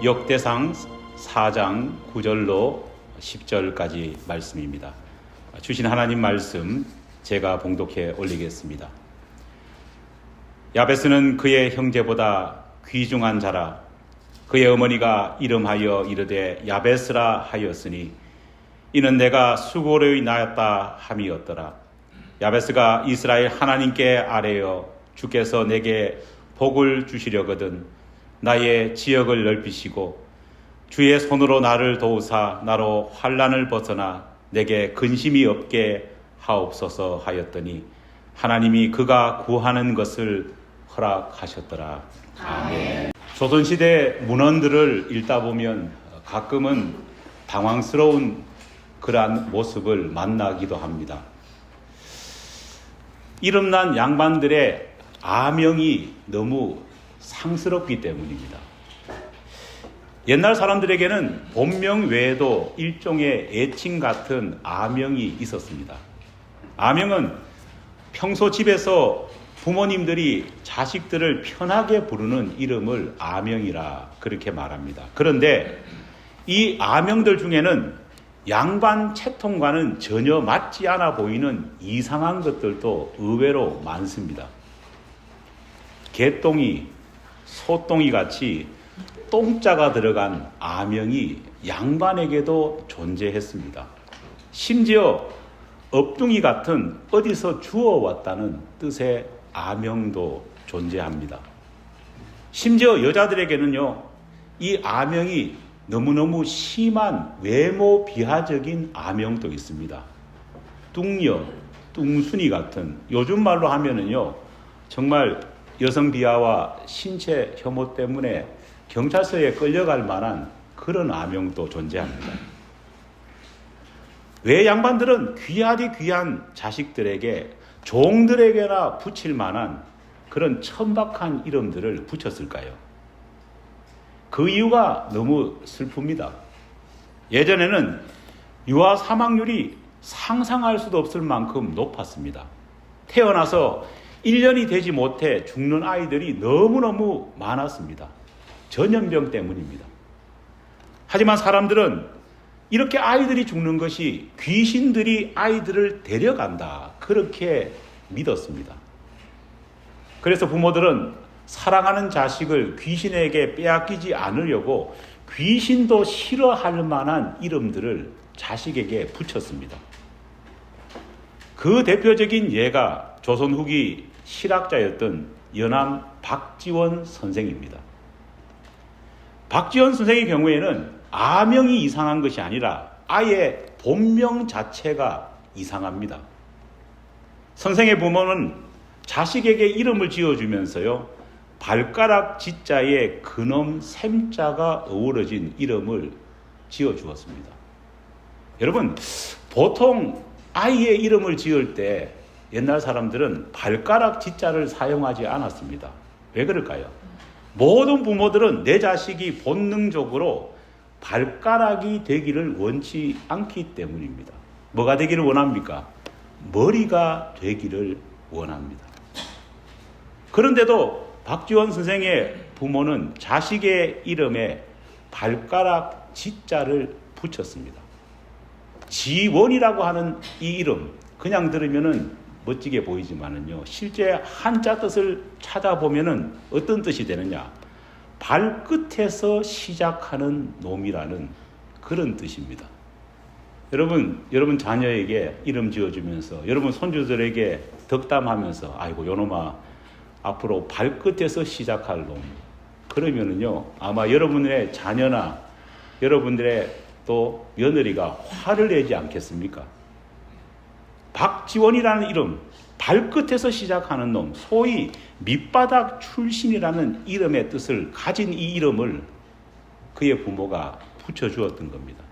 역대상 4장 9절로 10절까지 말씀입니다. 주신 하나님 말씀 제가 봉독해 올리겠습니다. 야베스는 그의 형제보다 귀중한 자라. 그의 어머니가 이름하여 이르되 야베스라 하였으니 이는 내가 수고로이 낳았다 함이었더라. 야베스가 이스라엘 하나님께 아뢰어 주께서 내게 복을 주시려거든 나의 지역을 넓히시고 주의 손으로 나를 도우사 나로 환난을 벗어나 내게 근심이 없게 하옵소서 하였더니 하나님이 그가 구하는 것을 허락하셨더라. 아멘. 조선시대 문헌들을 읽다 보면 가끔은 당황스러운 그러한 모습을 만나기도 합니다. 이름난 양반들의 아명이 너무 상스럽기 때문입니다. 옛날 사람들에게는 본명 외에도 일종의 애칭 같은 아명이 있었습니다. 아명은 평소 집에서 부모님들이 자식들을 편하게 부르는 이름을 아명이라 그렇게 말합니다. 그런데 이 아명들 중에는 양반 채통과는 전혀 맞지 않아 보이는 이상한 것들도 의외로 많습니다. 개똥이, 소똥이 같이 똥자가 들어간 아명이 양반에게도 존재했습니다. 심지어 엎둥이 같은 어디서 주워왔다는 뜻의 아명도 존재합니다. 심지어 여자들에게는요, 이 아명이 너무너무 심한 외모 비하적인 아명도 있습니다. 뚱녀, 뚱순이 같은, 요즘 말로 하면은요, 정말 여성 비하와 신체 혐오 때문에 경찰서에 끌려갈 만한 그런 아명도 존재합니다. 왜 양반들은 귀하디 귀한 자식들에게 종들에게나 붙일 만한 그런 천박한 이름들을 붙였을까요? 그 이유가 너무 슬픕니다. 예전에는 유아 사망률이 상상할 수도 없을 만큼 높았습니다. 태어나서 1년이 되지 못해 죽는 아이들이 너무너무 많았습니다. 전염병 때문입니다. 하지만 사람들은 이렇게 아이들이 죽는 것이 귀신들이 아이들을 데려간다, 그렇게 믿었습니다. 그래서 부모들은 사랑하는 자식을 귀신에게 빼앗기지 않으려고 귀신도 싫어할 만한 이름들을 자식에게 붙였습니다. 그 대표적인 예가 조선 후기 실학자였던 연암 박지원 선생입니다. 박지원 선생의 경우에는 아명이 이상한 것이 아니라 아예 본명 자체가 이상합니다. 선생의 부모는 자식에게 이름을 지어주면서요, 발가락 지자에 근엄 샘자가 어우러진 이름을 지어주었습니다. 여러분, 보통 아이의 이름을 지을 때 옛날 사람들은 발가락 지자를 사용하지 않았습니다. 왜 그럴까요? 모든 부모들은 내 자식이 본능적으로 발가락이 되기를 원치 않기 때문입니다. 뭐가 되기를 원합니까? 머리가 되기를 원합니다. 그런데도 박지원 선생의 부모는 자식의 이름에 발가락 지자를 붙였습니다. 지원이라고 하는 이 이름, 그냥 들으면은 멋지게 보이지만은요, 실제 한자 뜻을 찾아보면은 어떤 뜻이 되느냐? 발끝에서 시작하는 놈이라는 그런 뜻입니다. 여러분 자녀에게 이름 지어주면서, 여러분 손주들에게 덕담하면서, 아이고 요놈아 앞으로 발끝에서 시작할 놈, 그러면은요, 아마 여러분의 자녀나 여러분들의 또 며느리가 화를 내지 않겠습니까? 박지원이라는 이름, 발끝에서 시작하는 놈, 소위 밑바닥 출신이라는 이름의 뜻을 가진 이 이름을 그의 부모가 붙여주었던 겁니다.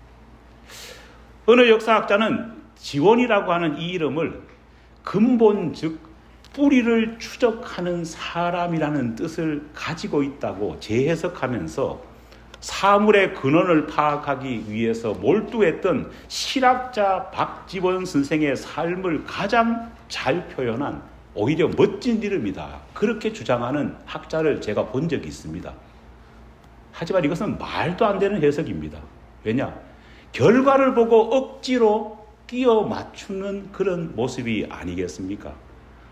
어느 역사학자는 지원이라고 하는 이 이름을 근본 즉 뿌리를 추적하는 사람이라는 뜻을 가지고 있다고 재해석하면서 사물의 근원을 파악하기 위해서 몰두했던 실학자 박지원 선생의 삶을 가장 잘 표현한 오히려 멋진 이름이다, 그렇게 주장하는 학자를 제가 본 적이 있습니다. 하지만 이것은 말도 안 되는 해석입니다. 왜냐? 결과를 보고 억지로 끼워 맞추는 그런 모습이 아니겠습니까?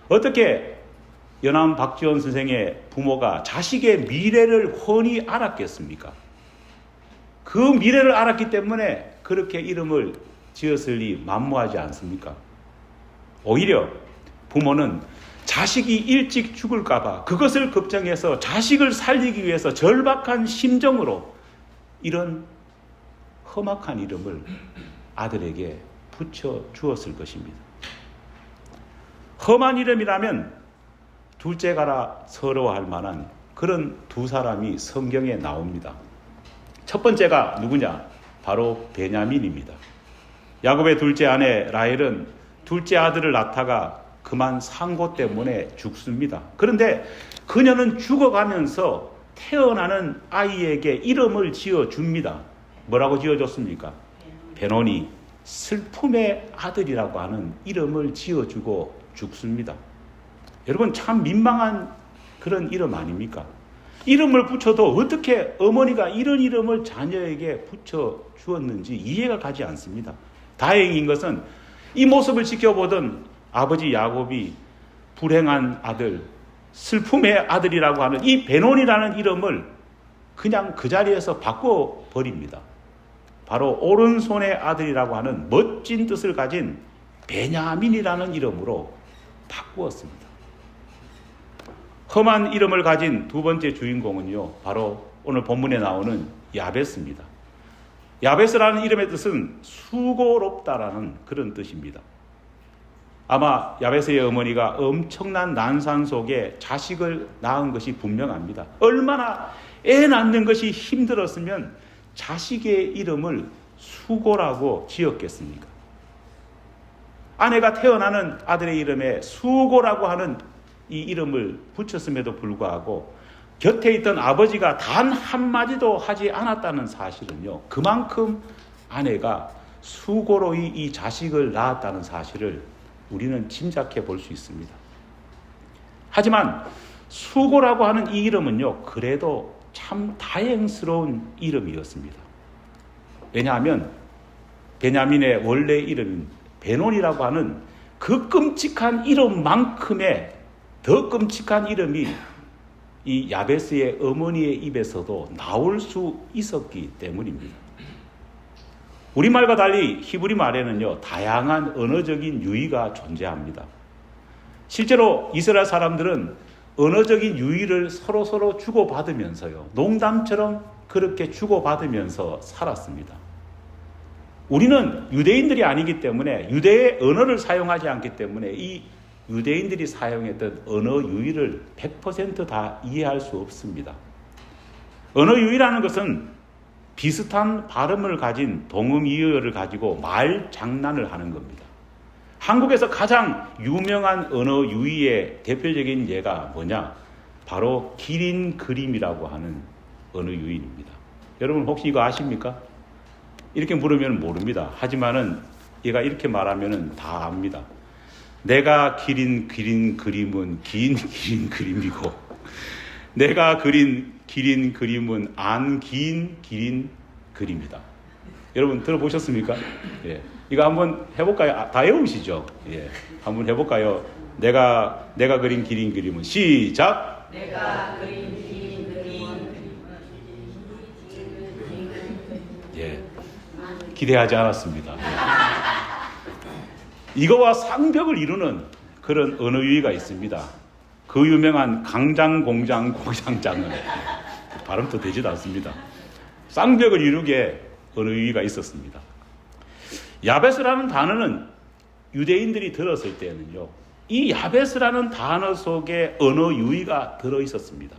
어떻게 연암 박지원 선생의 부모가 자식의 미래를 훤히 알았겠습니까? 그 미래를 알았기 때문에 그렇게 이름을 지었으니 만무하지 않습니까? 오히려 부모는 자식이 일찍 죽을까봐 그것을 걱정해서 자식을 살리기 위해서 절박한 심정으로 이런 험악한 이름을 아들에게 붙여 주었을 것입니다. 험한 이름이라면 둘째가라 서러워할 만한 그런 두 사람이 성경에 나옵니다. 첫 번째가 누구냐? 바로 베냐민입니다. 야곱의 둘째 아내 라헬은 둘째 아들을 낳다가 그만 상고 때문에 죽습니다. 그런데 그녀는 죽어가면서 태어나는 아이에게 이름을 지어줍니다. 뭐라고 지어줬습니까? 베노니, 슬픔의 아들이라고 하는 이름을 지어주고 죽습니다. 여러분, 참 민망한 그런 이름 아닙니까? 이름을 붙여도 어떻게 어머니가 이런 이름을 자녀에게 붙여주었는지 이해가 가지 않습니다. 다행인 것은 이 모습을 지켜보던 아버지 야곱이 불행한 아들, 슬픔의 아들이라고 하는 이 베논이라는 이름을 그냥 그 자리에서 바꿔버립니다. 바로 오른손의 아들이라고 하는 멋진 뜻을 가진 베냐민이라는 이름으로 바꾸었습니다. 험한 이름을 가진 두 번째 주인공은요, 바로 오늘 본문에 나오는 야베스입니다. 야베스라는 이름의 뜻은 수고롭다라는 그런 뜻입니다. 아마 야베스의 어머니가 엄청난 난산 속에 자식을 낳은 것이 분명합니다. 얼마나 애 낳는 것이 힘들었으면 자식의 이름을 수고라고 지었겠습니까? 아내가 태어나는 아들의 이름에 수고라고 하는 이 이름을 붙였음에도 불구하고 곁에 있던 아버지가 단 한마디도 하지 않았다는 사실은요, 그만큼 아내가 수고로 이 자식을 낳았다는 사실을 우리는 짐작해 볼 수 있습니다. 하지만 수고라고 하는 이 이름은요, 그래도 참 다행스러운 이름이었습니다. 왜냐하면 베냐민의 원래 이름인 베논이라고 하는 그 끔찍한 이름만큼의 더 끔찍한 이름이 이 야베스의 어머니의 입에서도 나올 수 있었기 때문입니다. 우리말과 달리 히브리 말에는요, 다양한 언어적인 유의가 존재합니다. 실제로 이스라엘 사람들은 언어적인 유의를 서로 주고받으면서요, 농담처럼 그렇게 주고받으면서 살았습니다. 우리는 유대인들이 아니기 때문에 유대의 언어를 사용하지 않기 때문에 이 유대인들이 사용했던 언어 유의를 100% 다 이해할 수 없습니다. 언어 유의라는 것은 비슷한 발음을 가진 동음이어를 가지고 말 장난을 하는 겁니다. 한국에서 가장 유명한 언어 유의의 대표적인 예가 뭐냐? 바로 기린 그림이라고 하는 언어 유의입니다. 여러분 혹시 이거 아십니까? 이렇게 물으면 모릅니다. 하지만은 얘가 이렇게 말하면은 다 압니다. 내가 기린 그림은 긴 기린 그림이고 내가 그린 기린 그림은 안 긴 기린 그림이다. 여러분 들어보셨습니까? 예. 이거 한번 해볼까요? 다 외우시죠? 예. 한번 해볼까요? 내가 그린 기린 그림은 시작. 내가 그린 기린 그림은 예. 기대하지 않았습니다. 이거와 상벽을 이루는 그런 언어 유의가 있습니다. 그 유명한 강장공장 공장장은 발음도 되지도 않습니다. 쌍벽을 이루게 언어 유의가 있었습니다. 야베스라는 단어는 유대인들이 들었을 때는요, 이 야베스라는 단어 속에 언어 유의가 들어있었습니다.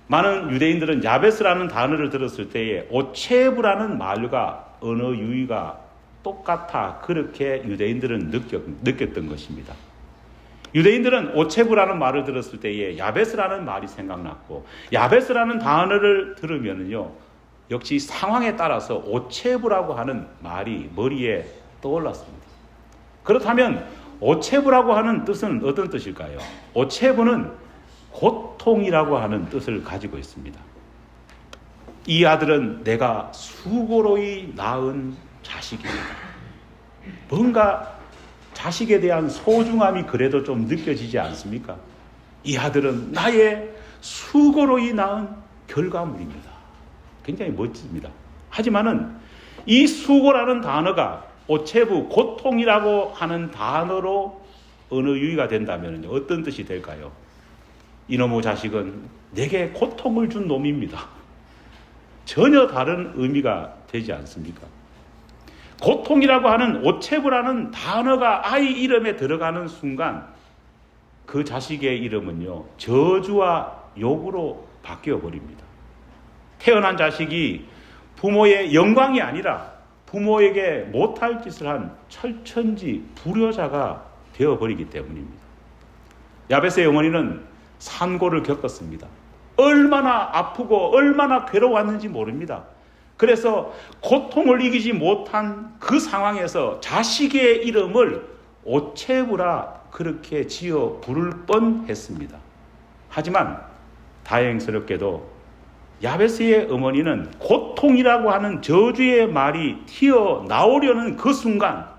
많은 유대인들은 야베스라는 단어를 들었을 때에 오체브라는 말과 언어 유의가 똑같아 그렇게 유대인들은 느꼈던 것입니다. 유대인들은 오체브라는 말을 들었을 때에 야베스라는 말이 생각났고 야베스라는 단어를 들으면요, 역시 상황에 따라서 오체브라고 하는 말이 머리에 떠올랐습니다. 그렇다면 오체브라고 하는 뜻은 어떤 뜻일까요? 오체브는 고통이라고 하는 뜻을 가지고 있습니다. 이 아들은 내가 수고로이 낳은 자식입니다. 뭔가 자식에 대한 소중함이 그래도 좀 느껴지지 않습니까? 이 아들은 나의 수고로이 낳은 결과물입니다. 굉장히 멋집니다. 하지만은 이 수고라는 단어가 오체부, 고통이라고 하는 단어로 언어 유희가 된다면 어떤 뜻이 될까요? 이놈의 자식은 내게 고통을 준 놈입니다. 전혀 다른 의미가 되지 않습니까? 고통이라고 하는 오체부라는 단어가 아이 이름에 들어가는 순간 그 자식의 이름은요, 저주와 욕으로 바뀌어 버립니다. 태어난 자식이 부모의 영광이 아니라 부모에게 못할 짓을 한 철천지 불효자가 되어버리기 때문입니다. 야베스의 어머니는 산고를 겪었습니다. 얼마나 아프고 얼마나 괴로웠는지 모릅니다. 그래서 고통을 이기지 못한 그 상황에서 자식의 이름을 오체부라 그렇게 지어 부를 뻔했습니다. 하지만 다행스럽게도 야베스의 어머니는 고통이라고 하는 저주의 말이 튀어나오려는 그 순간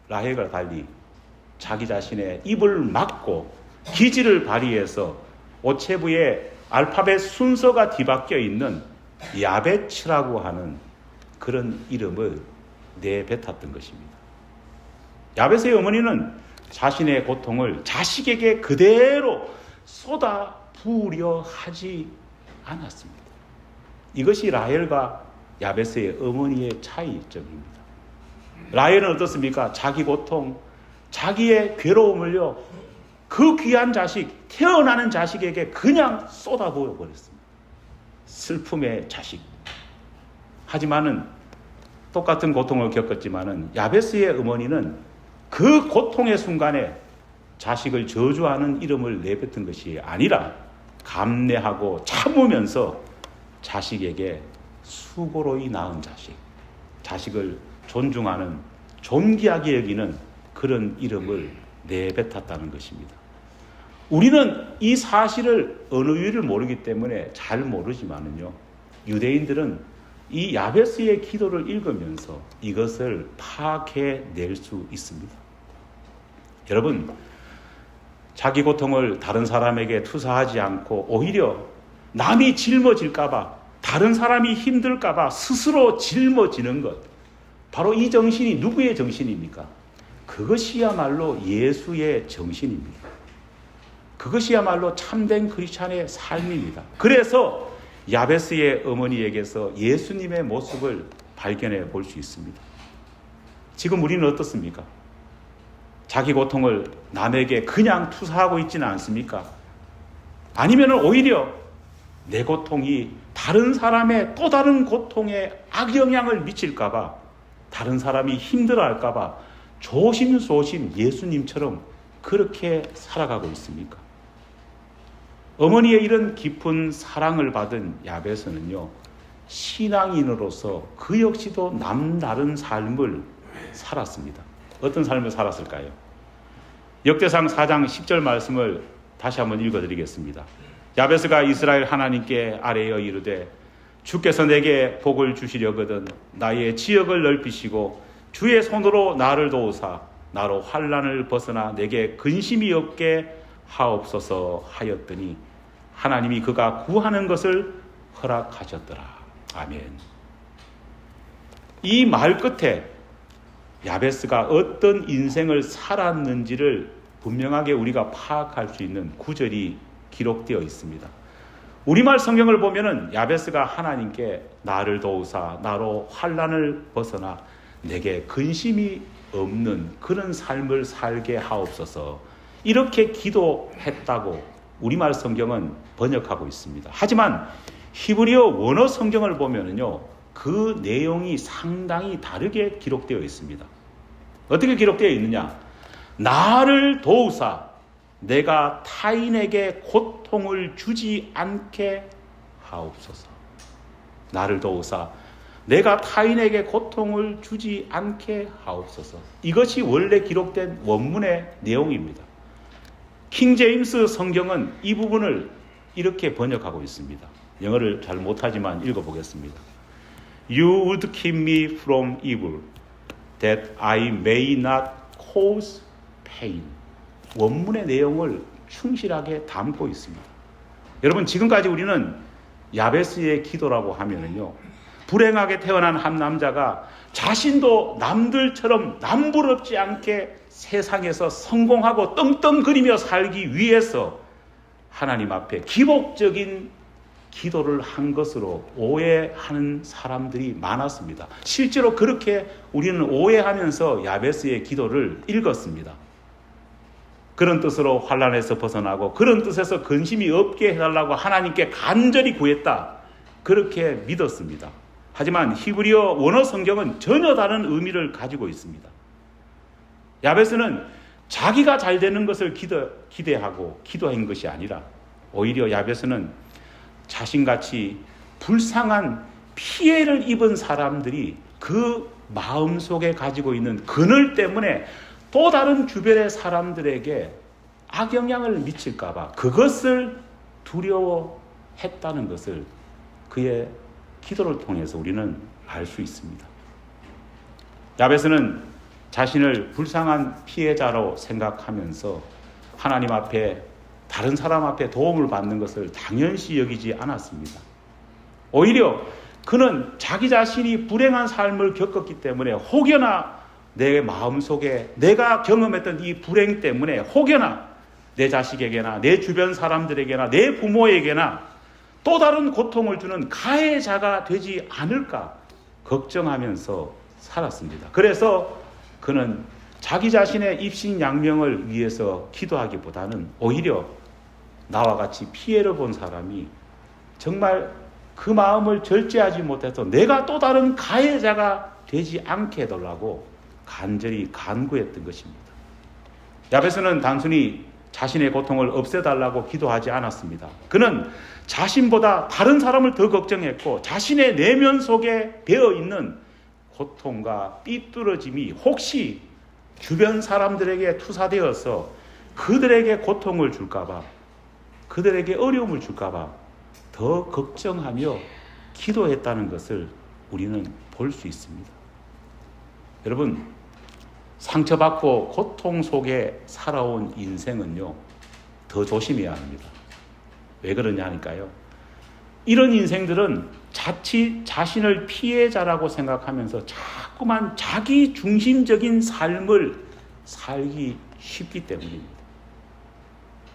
라헬과 달리 자기 자신의 입을 막고 기지를 발휘해서 오체부의 알파벳 순서가 뒤바뀌어 있는 야베츠라고 하는 그런 이름을 내뱉었던 것입니다. 야베스의 어머니는 자신의 고통을 자식에게 그대로 쏟아 부으려 하지 않았습니다. 이것이 라헬과 야베스의 어머니의 차이점입니다. 라헬은 어떻습니까? 자기 고통, 자기의 괴로움을요, 그 귀한 자식, 태어나는 자식에게 그냥 쏟아부어 버렸습니다. 슬픔의 자식. 하지만은 똑같은 고통을 겪었지만은 야베스의 어머니는 그 고통의 순간에 자식을 저주하는 이름을 내뱉은 것이 아니라 감내하고 참으면서 자식에게 수고로이 낳은 자식, 자식을 존중하는, 존귀하게 여기는 그런 이름을 내뱉었다는 것입니다. 우리는 이 사실을 어느 유를 모르기 때문에 잘 모르지만은요, 유대인들은 이 야베스의 기도를 읽으면서 이것을 파악해낼 수 있습니다. 여러분, 자기 고통을 다른 사람에게 투사하지 않고 오히려 남이 짊어질까봐, 다른 사람이 힘들까봐 스스로 짊어지는 것, 바로 이 정신이 누구의 정신입니까? 그것이야말로 예수의 정신입니다. 그것이야말로 참된 크리스찬의 삶입니다. 그래서 야베스의 어머니에게서 예수님의 모습을 발견해 볼 수 있습니다. 지금 우리는 어떻습니까? 자기 고통을 남에게 그냥 투사하고 있지는 않습니까? 아니면 오히려 내 고통이 다른 사람의 또 다른 고통에 악영향을 미칠까봐, 다른 사람이 힘들어할까봐 조심조심 예수님처럼 그렇게 살아가고 있습니까? 어머니의 이런 깊은 사랑을 받은 야베스는요, 신앙인으로서 그 역시도 남다른 삶을 살았습니다. 어떤 삶을 살았을까요? 역대상 4장 10절 말씀을 다시 한번 읽어드리겠습니다. 야베스가 이스라엘 하나님께 아뢰어 이르되 주께서 내게 복을 주시려거든 나의 지역을 넓히시고 주의 손으로 나를 도우사 나로 환난을 벗어나 내게 근심이 없게 하옵소서 하였더니 하나님이 그가 구하는 것을 허락하셨더라. 아멘. 이 말 끝에 야베스가 어떤 인생을 살았는지를 분명하게 우리가 파악할 수 있는 구절이 기록되어 있습니다. 우리말 성경을 보면은 야베스가 하나님께 나를 도우사 나로 환난을 벗어나 내게 근심이 없는 그런 삶을 살게 하옵소서, 이렇게 기도했다고 우리말 성경은 번역하고 있습니다. 하지만 히브리어 원어 성경을 보면은요, 그 내용이 상당히 다르게 기록되어 있습니다. 어떻게 기록되어 있느냐? 나를 도우사 내가 타인에게 고통을 주지 않게 하옵소서. 나를 도우사 내가 타인에게 고통을 주지 않게 하옵소서. 이것이 원래 기록된 원문의 내용입니다. 킹 제임스 성경은 이 부분을 이렇게 번역하고 있습니다. 영어를 잘 못하지만 읽어보겠습니다. You would keep me from evil, that I may not cause pain. 원문의 내용을 충실하게 담고 있습니다. 여러분, 지금까지 우리는 야베스의 기도라고 하면은요, 불행하게 태어난 한 남자가 자신도 남들처럼 남부럽지 않게 세상에서 성공하고 떵떵거리며 살기 위해서 하나님 앞에 기복적인 기도를 한 것으로 오해하는 사람들이 많았습니다. 실제로 그렇게 우리는 오해하면서 야베스의 기도를 읽었습니다. 그런 뜻으로 환난에서 벗어나고 그런 뜻에서 근심이 없게 해달라고 하나님께 간절히 구했다. 그렇게 믿었습니다. 하지만 히브리어 원어 성경은 전혀 다른 의미를 가지고 있습니다. 야베스는 자기가 잘 되는 것을 기대하고 기도한 것이 아니라 오히려 야베스는 자신같이 불쌍한 피해를 입은 사람들이 그 마음속에 가지고 있는 그늘 때문에 또 다른 주변의 사람들에게 악영향을 미칠까 봐 그것을 두려워했다는 것을 그의 기도를 통해서 우리는 알 수 있습니다. 야베스는 자신을 불쌍한 피해자로 생각하면서 하나님 앞에 다른 사람 앞에 도움을 받는 것을 당연시 여기지 않았습니다. 오히려 그는 자기 자신이 불행한 삶을 겪었기 때문에 혹여나 내 마음속에 내가 경험했던 이 불행 때문에 혹여나 내 자식에게나 내 주변 사람들에게나 내 부모에게나 또 다른 고통을 주는 가해자가 되지 않을까 걱정하면서 살았습니다. 그래서 그는 자기 자신의 입신양명을 위해서 기도하기보다는 오히려 나와 같이 피해를 본 사람이 정말 그 마음을 절제하지 못해서 내가 또 다른 가해자가 되지 않게 해달라고 간절히 간구했던 것입니다. 야베스는 단순히 자신의 고통을 없애달라고 기도하지 않았습니다. 그는 자신보다 다른 사람을 더 걱정했고 자신의 내면 속에 배어있는 고통과 삐뚤어짐이 혹시 주변 사람들에게 투사되어서 그들에게 고통을 줄까봐 그들에게 어려움을 줄까봐 더 걱정하며 기도했다는 것을 우리는 볼 수 있습니다. 여러분, 상처받고 고통 속에 살아온 인생은요, 더 조심해야 합니다. 왜 그러냐 하니까요, 이런 인생들은 자칫 자신을 피해자라고 생각하면서 자꾸만 자기 중심적인 삶을 살기 쉽기 때문입니다.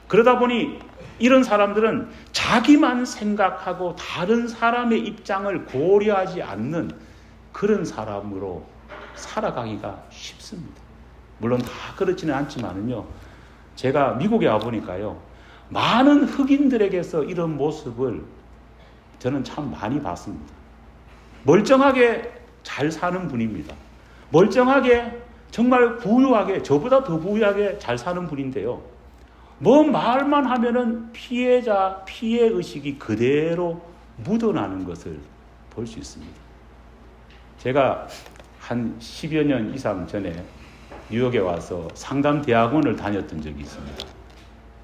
그러다 보니 이런 사람들은 자기만 생각하고 다른 사람의 입장을 고려하지 않는 그런 사람으로 살아가기가 쉽습니다. 물론 다 그렇지는 않지만은요, 제가 미국에 와보니까요, 많은 흑인들에게서 이런 모습을 저는 참 많이 봤습니다. 멀쩡하게 잘 사는 분입니다. 멀쩡하게 정말 부유하게, 저보다 더 부유하게 잘 사는 분인데요, 뭐 말만 하면은 피해자, 피해의식이 그대로 묻어나는 것을 볼 수 있습니다. 제가 한 10여 년 이상 전에 뉴욕에 와서 상담대학원을 다녔던 적이 있습니다.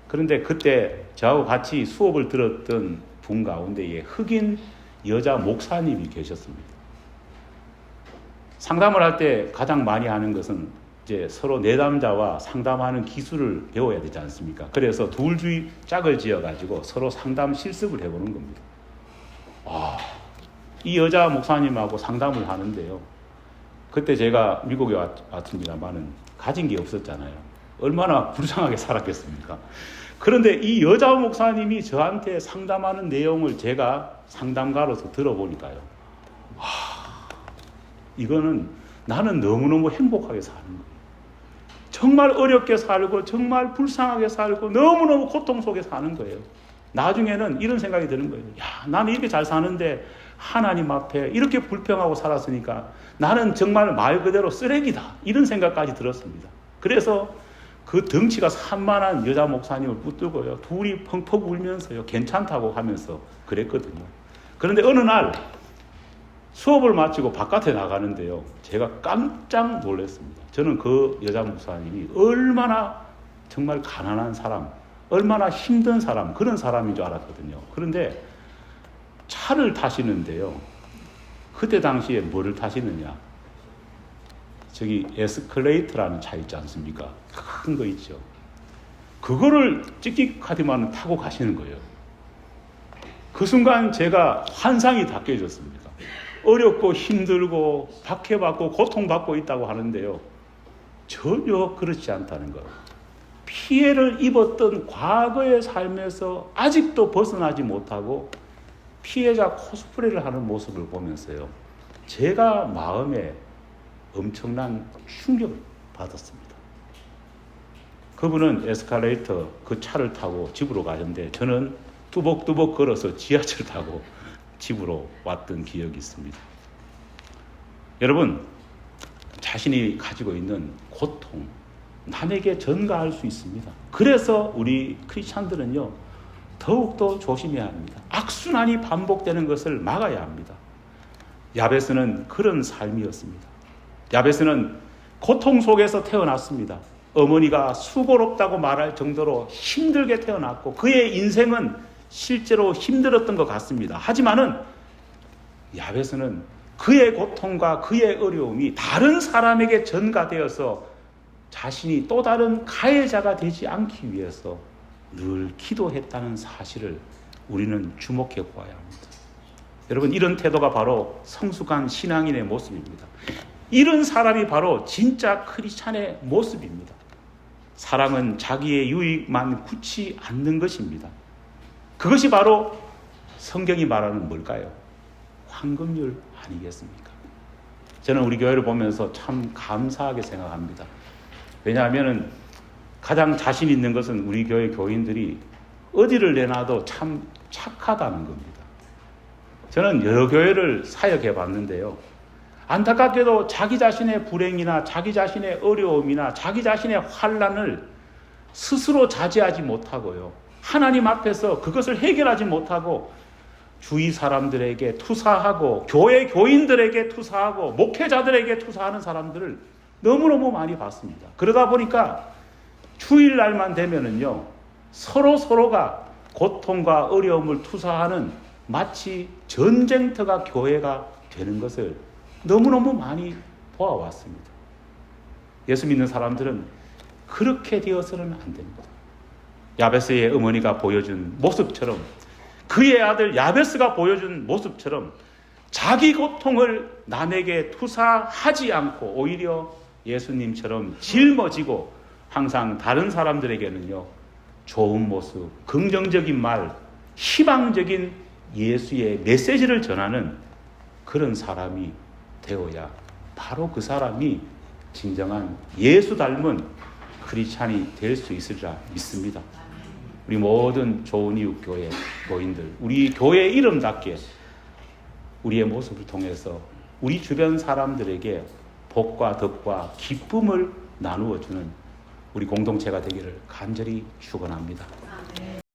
그런데 그때 저하고 같이 수업을 들었던 분 가운데에 흑인 여자 목사님이 계셨습니다. 상담을 할 때 가장 많이 하는 것은 이제 서로 내담자와 상담하는 기술을 배워야 되지 않습니까? 그래서 둘주의 짝을 지어가지고 서로 상담 실습을 해보는 겁니다. 이 여자 목사님하고 상담을 하는데요, 그때 제가 미국에 왔습니다만은 가진 게 없었잖아요. 얼마나 불쌍하게 살았겠습니까? 그런데 이 여자 목사님이 저한테 상담하는 내용을 제가 상담가로서 들어보니까요, 이거는 나는 너무너무 행복하게 사는 거예요. 정말 어렵게 살고 정말 불쌍하게 살고 너무너무 고통 속에 사는 거예요. 나중에는 이런 생각이 드는 거예요. 나는 이렇게 잘 사는데 하나님 앞에 이렇게 불평하고 살았으니까 나는 정말 말 그대로 쓰레기다, 이런 생각까지 들었습니다. 그래서 그 덩치가 산만한 여자 목사님을 붙들고요, 둘이 펑펑 울면서요, 괜찮다고 하면서 그랬거든요. 그런데 어느 날 수업을 마치고 바깥에 나가는데요, 제가 깜짝 놀랐습니다. 저는 그 여자 목사님이 얼마나 정말 가난한 사람, 얼마나 힘든 사람, 그런 사람인 줄 알았거든요. 그런데 차를 타시는데요. 그때 당시에 뭐를 타시느냐? 저기 에스컬레이터라는 차 있지 않습니까? 큰 거 있죠. 그거를 찍찍하디만 타고 가시는 거예요. 그 순간 제가 환상이 다 깨졌습니다. 어렵고 힘들고 박해받고 고통받고 있다고 하는데요. 전혀 그렇지 않다는 것. 피해를 입었던 과거의 삶에서 아직도 벗어나지 못하고 피해자 코스프레를 하는 모습을 보면서요. 제가 마음에 엄청난 충격을 받았습니다. 그분은 에스컬레이터 그 차를 타고 집으로 가셨는데 저는 뚜벅뚜벅 걸어서 지하철 타고 집으로 왔던 기억이 있습니다. 여러분, 자신이 가지고 있는 고통, 남에게 전가할 수 있습니다. 그래서 우리 크리스찬들은요, 더욱더 조심해야 합니다. 악순환이 반복되는 것을 막아야 합니다. 야베스는 그런 삶이었습니다. 야베스는 고통 속에서 태어났습니다. 어머니가 수고롭다고 말할 정도로 힘들게 태어났고 그의 인생은 실제로 힘들었던 것 같습니다. 하지만은 야베스는 그의 고통과 그의 어려움이 다른 사람에게 전가되어서 자신이 또 다른 가해자가 되지 않기 위해서 늘 기도했다는 사실을 우리는 주목해 보아야 합니다. 여러분, 이런 태도가 바로 성숙한 신앙인의 모습입니다. 이런 사람이 바로 진짜 크리스찬의 모습입니다. 사랑은 자기의 유익만 굳지 않는 것입니다. 그것이 바로 성경이 말하는 뭘까요? 황금률 아니겠습니까? 저는 우리 교회를 보면서 참 감사하게 생각합니다. 왜냐하면 가장 자신 있는 것은 우리 교회 교인들이 어디를 내놔도 참 착하다는 겁니다. 저는 여러 교회를 사역해 봤는데요. 안타깝게도 자기 자신의 불행이나 자기 자신의 어려움이나 자기 자신의 환난을 스스로 자제하지 못하고요. 하나님 앞에서 그것을 해결하지 못하고 주위 사람들에게 투사하고 교회 교인들에게 투사하고 목회자들에게 투사하는 사람들을 너무너무 많이 봤습니다. 그러다 보니까 주일날만 되면은요, 서로가 고통과 어려움을 투사하는 마치 전쟁터가 교회가 되는 것을 너무너무 많이 보아왔습니다. 예수 믿는 사람들은 그렇게 되어서는 안 됩니다. 야베스의 어머니가 보여준 모습처럼, 그의 아들 야베스가 보여준 모습처럼 자기 고통을 남에게 투사하지 않고 오히려 예수님처럼 짊어지고 항상 다른 사람들에게는요, 좋은 모습, 긍정적인 말, 희망적인 예수의 메시지를 전하는 그런 사람이 되어야 바로 그 사람이 진정한 예수 닮은 크리스찬이 될 수 있으리라 믿습니다. 우리 모든 좋은 이웃 교회 교인들, 우리 교회 이름답게 우리의 모습을 통해서 우리 주변 사람들에게 복과 덕과 기쁨을 나누어주는 우리 공동체가 되기를 간절히 축원합니다.